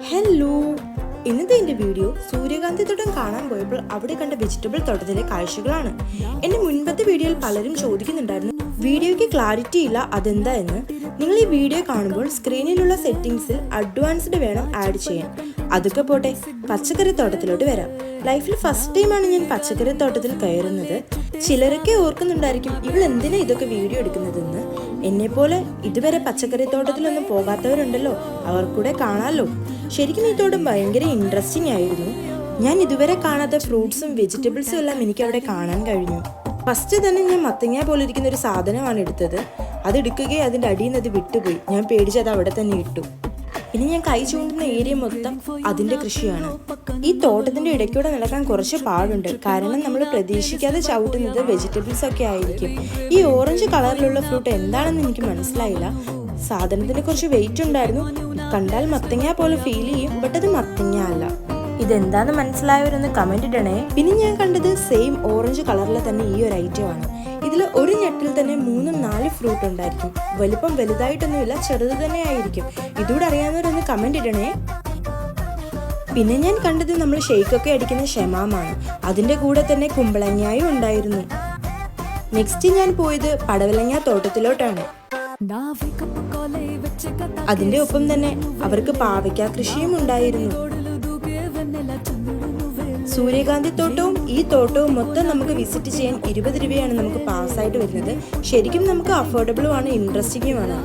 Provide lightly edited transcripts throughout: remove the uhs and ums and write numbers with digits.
Hello, ഇന്നത്തെ എൻ്റെ video സൂര്യകാന്തി തോട്ടം കാണാൻ പോയപ്പോൾ അവിടെ കണ്ട വെജിറ്റബിൾ തോട്ടത്തിലെ കാഴ്ചകളാണ്. എൻ്റെ മുൻപത്തെ വീഡിയോയിൽ പലരും ചോദിക്കുന്നുണ്ടായിരുന്നു വീഡിയോയ്ക്ക് ക്ലാരിറ്റി ഇല്ല അതെന്താ എന്ന്. നിങ്ങൾ ഈ വീഡിയോ കാണുമ്പോൾ സ്ക്രീനിലുള്ള സെറ്റിംഗ്സിൽ അഡ്വാൻസ്ഡ് വേണം ആഡ് ചെയ്യാൻ. അതൊക്കെ പോട്ടെ, പച്ചക്കറി തോട്ടത്തിലോട്ട് വരാം. ലൈഫിൽ ഫസ്റ്റ് ടൈമാണ് ഞാൻ പച്ചക്കറി തോട്ടത്തിൽ കയറുന്നത്. ചിലരൊക്കെ ഓർക്കുന്നുണ്ടായിരിക്കും ഇവൾ എന്തിനാ ഇതൊക്കെ വീഡിയോ എടുക്കുന്നതെന്ന്. എന്നെപ്പോലെ ഇതുവരെ പച്ചക്കറി തോട്ടത്തിലൊന്നും പോകാത്തവരുണ്ടല്ലോ, അവർക്കൂടെ കാണാമല്ലോ. ശരിക്കും ഈ തോട്ടം ഭയങ്കര ഇൻട്രസ്റ്റിംഗ് ആയിരുന്നു. ഞാൻ ഇതുവരെ കാണാത്ത ഫ്രൂട്ട്സും വെജിറ്റബിൾസും എല്ലാം എനിക്ക് അവിടെ കാണാൻ കഴിഞ്ഞു. ഫസ്റ്റ് തന്നെ ഞാൻ മത്തങ്ങ പോലെ ഇരിക്കുന്ന ഒരു സാധനമാണ് എടുത്തത്. അത് എടുക്കുകയും അതിൻ്റെ അടിയിൽ നിന്ന് അത് വിട്ടുപോയി. ഞാൻ പേടിച്ച് അത് അവിടെ തന്നെ ഇട്ടു. ഇനി ഞാൻ കൈ ചൂണ്ടുന്ന ഏരിയ മൊത്തം അതിൻ്റെ കൃഷിയാണ്. ഈ തോട്ടത്തിൻ്റെ ഇടയ്ക്കൂടെ നടക്കാൻ കുറച്ച് പാടുണ്ട്, കാരണം നമ്മൾ പ്രതീക്ഷിക്കാതെ ചവിട്ടുന്നത് വെജിറ്റബിൾസ് ഒക്കെ ആയിരിക്കും. ഈ ഓറഞ്ച് കളറിലുള്ള ഫ്രൂട്ട് എന്താണെന്ന് എനിക്ക് മനസ്സിലായില്ല. സാധനത്തിന് കുറച്ച് വെയിറ്റ് ഉണ്ടായിരുന്നു. കണ്ടാൽ മത്തങ്ങ പോലെ ഫീൽ ചെയ്യും, ബട്ട് അത് മത്തങ്ങ അല്ല. ഇതെന്താന്ന് മനസ്സിലായവരൊന്ന് കമന്റ് ഇടണേ. പിന്നെ ഞാൻ കണ്ടത് സെയിം ഓറഞ്ച് കളറിൽ തന്നെ ഈ ഒരു ഐറ്റമാണ്. ഇതിൽ ഒരു ഞെട്ടിൽ തന്നെ 3-4 ഫ്രൂട്ട് ഉണ്ടായിരിക്കും. വലിപ്പം വലുതായിട്ടൊന്നുമില്ല, ചെറുത് തന്നെ ആയിരിക്കും. ഇതുകൂടെ അറിയാവുന്നവരൊന്ന് കമന്റ് ഇടണേ. പിന്നെ ഞാൻ കണ്ടത് നമ്മൾ ഷെയ്ക്കൊക്കെ അടിക്കുന്ന ഷെമാമാണ്. അതിൻ്റെ കൂടെ തന്നെ കുമ്പളങ്ങായും ഉണ്ടായിരുന്നു. നെക്സ്റ്റ് ഞാൻ പോയത് പടവലങ്ങ തോട്ടത്തിലോട്ടാണ്. അതിൻ്റെ ഒപ്പം തന്നെ അവർക്ക് പാവയ്ക്ക കൃഷിയും ഉണ്ടായിരുന്നു. സൂര്യകാന്തി തോട്ടവും ഈ തോട്ടവും മൊത്തം നമുക്ക് വിസിറ്റ് ചെയ്യാൻ 20 രൂപയാണ് നമുക്ക് പാസ്സായിട്ട് വരുന്നത്. ശരിക്കും നമുക്ക് അഫോർഡബിളും ആണ്, ഇൻട്രസ്റ്റിംഗുമാണ്.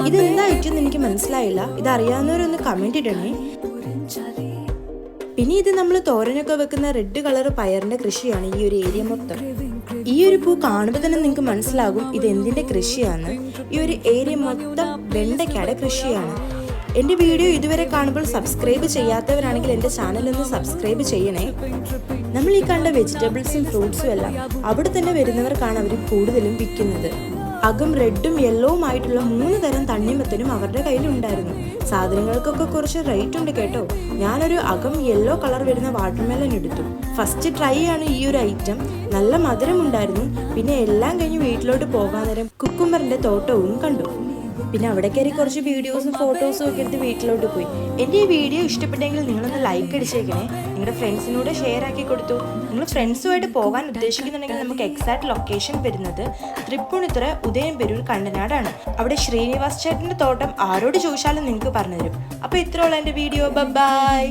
ഇതെന്തായിട്ടെന്ന് എനിക്ക് മനസ്സിലായില്ല. ഇതറിയാവുന്നവരൊന്ന് കമന്റ് ഇടണേ. പിന്നെ ഇത് നമ്മൾ തോരനൊക്കെ വെക്കുന്ന റെഡ് കളർ പയറിന്റെ കൃഷിയാണ് ഈ ഒരു ഏരിയ മൊത്തം. ഈ ഒരു പൂ കാണുമ്പോൾ തന്നെ നിങ്ങൾക്ക് മനസ്സിലാകും ഇത് എന്തിന്റെ കൃഷിയാണ്. ഈ ഒരു ഏരിയ മൊത്തം വെണ്ടയ്ക്കയുടെ കൃഷിയാണ്. എൻ്റെ വീഡിയോ ഇതുവരെ കാണുമ്പോൾ സബ്സ്ക്രൈബ് ചെയ്യാത്തവരാണെങ്കിൽ എൻ്റെ ചാനൽ ഒന്ന് സബ്സ്ക്രൈബ് ചെയ്യണേ. നമ്മൾ ഈ കണ്ട വെജിറ്റബിൾസും ഫ്രൂട്ട്സും എല്ലാം അവിടെ തന്നെ വരുന്നവർക്കാണ് അവർ കൂടുതലും വിൽക്കുന്നത്. അകം റെഡും യെല്ലോവും ആയിട്ടുള്ള 3 തരം തണ്ണിമത്തനും അവരുടെ കയ്യിലുണ്ടായിരുന്നു. സാധനങ്ങൾക്കൊക്കെ കുറച്ച് റേറ്റ് ഉണ്ട് കേട്ടോ. ഞാനൊരു അകം യെല്ലോ കളർ വരുന്ന വാട്ടർമെലൺ എടുത്തു. ഫസ്റ്റ് ട്രൈ ആണ് ഈ ഒരു ഐറ്റം. നല്ല മധുരം ഉണ്ടായിരുന്നു. പിന്നെ എല്ലാം കഴിഞ്ഞ് വീട്ടിലോട്ട് പോകാൻ നേരം കുക്കുംബറിന്റെ തോട്ടവും കണ്ടു. പിന്നെ അവിടെ കയറി കുറച്ച് വീഡിയോസും ഫോട്ടോസും ഒക്കെ എടുത്ത് വീട്ടിലോട്ട് പോയി. എൻ്റെ ഈ വീഡിയോ ഇഷ്ടപ്പെട്ടെങ്കിൽ നിങ്ങളൊന്ന് ലൈക്ക് അടിച്ചേക്കണേ. നിങ്ങളുടെ ഫ്രണ്ട്സിനോട് ഷെയർ ആക്കി കൊടുത്തു. നിങ്ങൾ ഫ്രണ്ട്സുമായിട്ട് പോകാൻ ഉദ്ദേശിക്കുന്നുണ്ടെങ്കിൽ നമുക്ക് എക്സാക്ട് ലൊക്കേഷൻ വരുന്നത് തൃപ്പൂണിത്തുറ ഉദയംപെരൂർ കണ്ടനാടാണ്. അവിടെ ശ്രീനിവാസ് ചേട്ടൻ്റെ തോട്ടം ആരോട് ചോദിച്ചാലും നിങ്ങൾക്ക് പറഞ്ഞു തരും. അപ്പോൾ ഇത്രയുള്ള എൻ്റെ വീഡിയോ. ബൈ.